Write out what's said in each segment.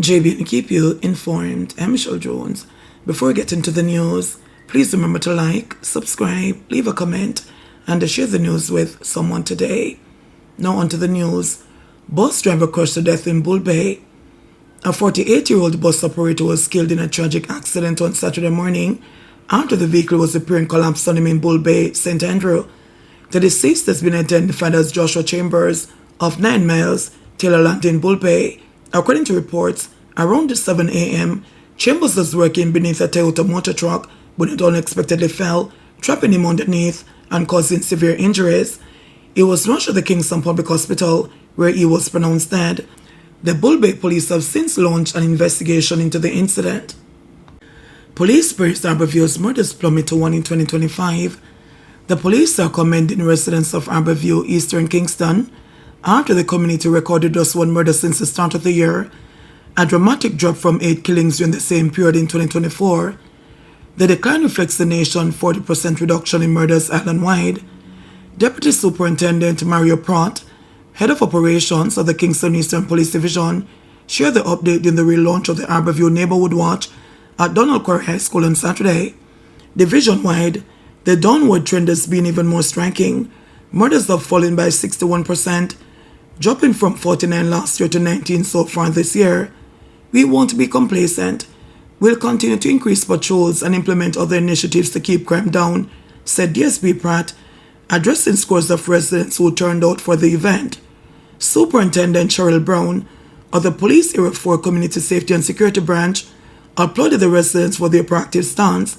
JBNN keep you informed. I'm Michelle Jones. Before we get into the news, please remember to like, subscribe, leave a comment, and to share the news with someone today. Now onto the news. Bus driver crushed to death in Bull Bay. A 48-year-old bus operator was killed in a tragic accident on Saturday morning after the vehicle was apparent collapsed on him in Bull Bay, St. Andrew. The deceased has been identified as Joshua Chambers of 9 Miles, Taylor Landing, Bull Bay. According to reports, around 7 a.m., Chambers was working beneath a Toyota motor truck when it unexpectedly fell, trapping him underneath and causing severe injuries. He was rushed to the Kingston Public Hospital, where he was pronounced dead. The Bull Bay police have since launched an investigation into the incident. Police praised Arborview's murders plummet to 1 in 2025. The police are commending residents of Arborview, Eastern Kingston, after the community recorded just 1 murder since the start of the year, a dramatic drop from 8 killings during the same period in 2024. The decline reflects the nation's 40% reduction in murders island-wide. Deputy Superintendent Mario Pratt, Head of Operations of the Kingston Eastern Police Division, shared the update in the relaunch of the Arborview Neighborhood Watch at Donald Quarry High School on Saturday. Division-wide, the downward trend has been even more striking. Murders have fallen by 61%, dropping from 49 last year to 19 so far this year. We won't be complacent. We'll continue to increase patrols and implement other initiatives to keep crime down, said DSP Pratt, addressing scores of residents who turned out for the event. Superintendent Cheryl Brown of the Police Area 4 Community Safety and Security Branch applauded the residents for their proactive stance.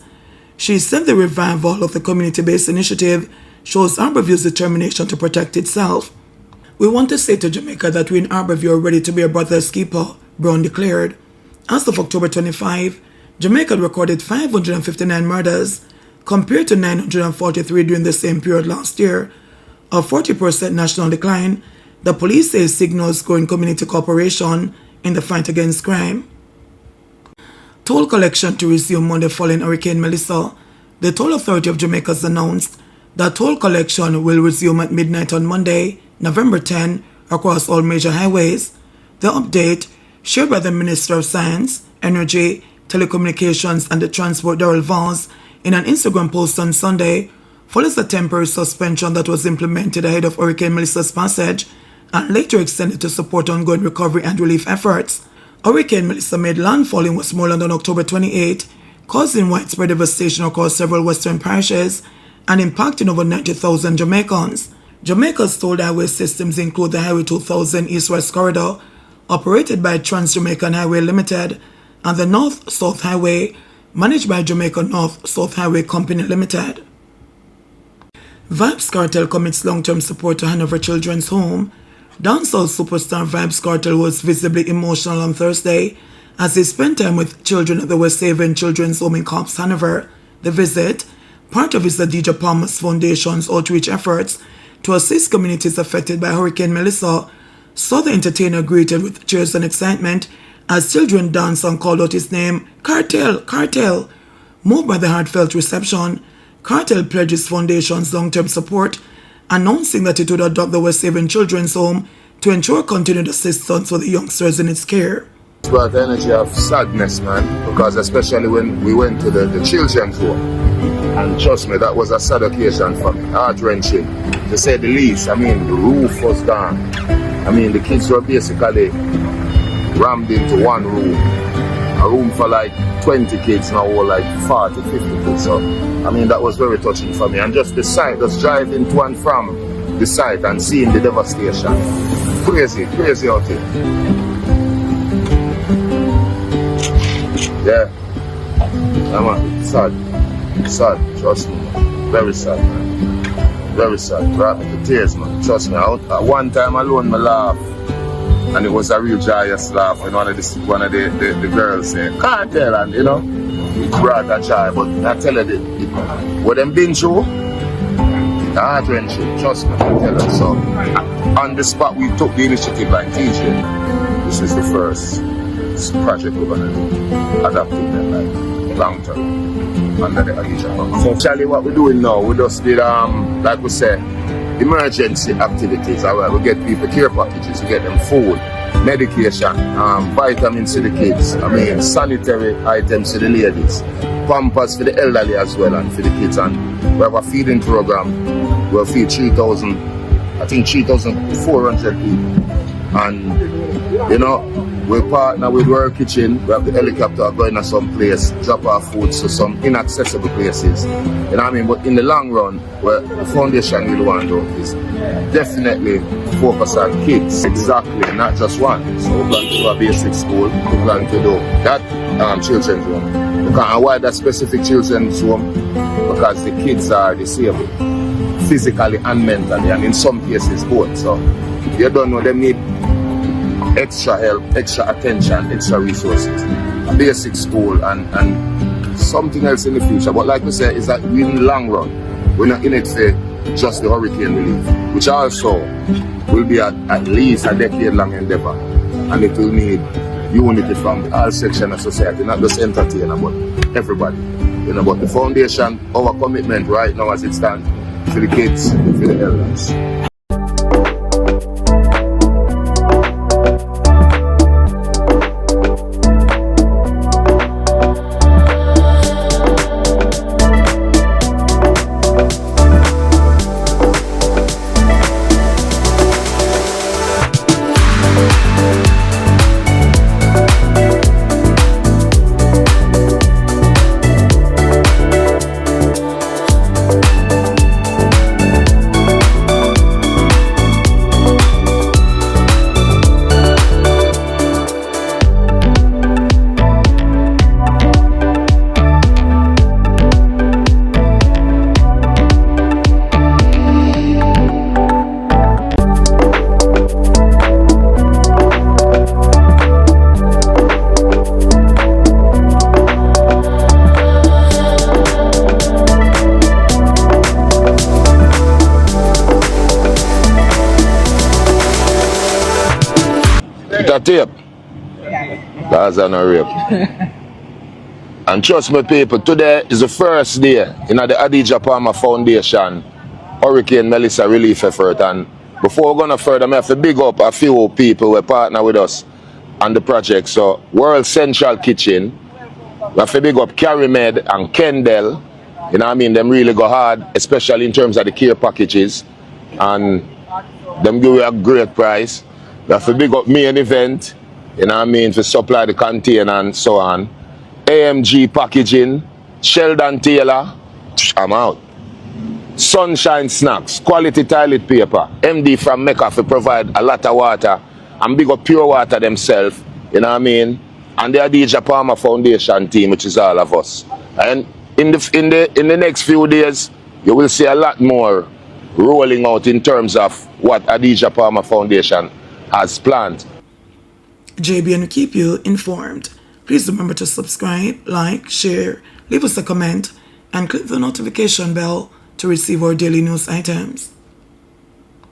She said the revival of the community-based initiative shows Arborview's determination to protect itself. We want to say to Jamaica that we in Arborview are ready to be a brother's keeper, Brown declared. As of October 25, Jamaica recorded 559 murders, compared to 943 during the same period last year, a 40% national decline. The police says signals growing community cooperation in the fight against crime. Toll collection to resume Monday following Hurricane Melissa. The Toll Authority of Jamaica has announced that toll collection will resume at midnight on Monday, November 10, across all major highways. The update, shared by the Minister of Science, Energy, Telecommunications and the Transport, Darrell Vance, in an Instagram post on Sunday, follows a temporary suspension that was implemented ahead of Hurricane Melissa's passage and later extended to support ongoing recovery and relief efforts. Hurricane Melissa made landfall in Westmoreland on October 28, causing widespread devastation across several western parishes and impacting over 90,000 Jamaicans. Jamaica's toll highway systems include the Highway 2000 East-West Corridor, operated by Trans-Jamaican Highway Limited, and the North-South Highway, managed by Jamaica North-South Highway Company Limited. Vybz Kartel commits long-term support to Hanover Children's Home. Dancehall superstar Vybz Kartel was visibly emotional on Thursday as he spent time with children at the West Haven Children's Home in Cops, Hanover. The visit, part of his Adidja Palmas Foundation's outreach efforts to assist communities affected by Hurricane Melissa, saw the entertainer greeted with cheers and excitement as children danced and called out his name, Kartel, Kartel. Moved by the heartfelt reception, Kartel pledged his foundation's long-term support, announcing that it would adopt the West Haven Children's Home to ensure continued assistance for the youngsters in its care. It's about the energy of sadness, man, because especially when we went to the children's home, and trust me, that was a sad occasion for me, heart-wrenching, to say the least. I mean, the roof was gone. I mean, the kids were basically rammed into one room. A room for like 20 kids, now or like 40, 50 kids. So, I mean, that was very touching for me. And just the sight, just driving to and from the site and seeing the devastation. Crazy, crazy out here. Yeah. Man, sad, trust me. Very sad, man. Very sad. Brought me to tears, man. Trust me. At one time alone, I laughed. And it was a real joyous laugh when one of the girls said, Kartel, and you know, it brought a joy. But I tell you, what them been through, the heart-wrenching, trust me, I tell you. So, on the spot, we took the initiative like DJ. This is the first project we're going to do, adapting them like long-term under the Adidja. So, actually, what we're doing now, we just did, like we said, emergency activities. We get people care packages, we get them food, medication, vitamins to the kids, I mean sanitary items to the ladies, pampers for the elderly as well and for the kids, and we have a feeding program. We'll feed 3,400 people, and you know, we partner with World Kitchen. We have the helicopter going to some place, drop our food to some inaccessible places. You know what I mean? But in the long run, what the foundation really want to do is definitely focus on kids. Exactly, not just one. So we plan to do a basic school. We plan to do that children's home. Because why that specific children's home? Because the kids are disabled, physically and mentally, and in some cases both. So you don't know, they need extra help, extra attention, extra resources, a basic school, and something else in the future. But like we say, is that in the long run, we're not in it for just the hurricane relief, which also will be at least a decade-long endeavor, and it will need unity from all sections of society, not just entertainer, but everybody. You know, but the foundation, our commitment right now as it stands, for the kids, for the elders. That tape? That's an rape. And trust me people, today is the first day in the Adidja Palmer Foundation Hurricane Melissa relief effort, and before we're going to further, I have to big up a few people who partner with us on the project. So World Central Kitchen, we have to big up Carrie Med and Kendall. You know what I mean? Them really go hard, especially in terms of the care packages, and them give you a great price. We have to big up Main Event, you know what I mean, to supply the container and so on. AMG Packaging, Sheldon Taylor, I'm out. Sunshine Snacks, quality toilet paper, MD from Mecca to provide a lot of water, and big up Pure Water themselves, you know what I mean, and the Adidja Palmer Foundation team, which is all of us. And in the next few days, you will see a lot more rolling out in terms of what Adidja Palmer Foundation has planned. JBNN will keep you informed. Please remember to subscribe, like, share, leave us a comment, and click the notification bell to receive our daily news items.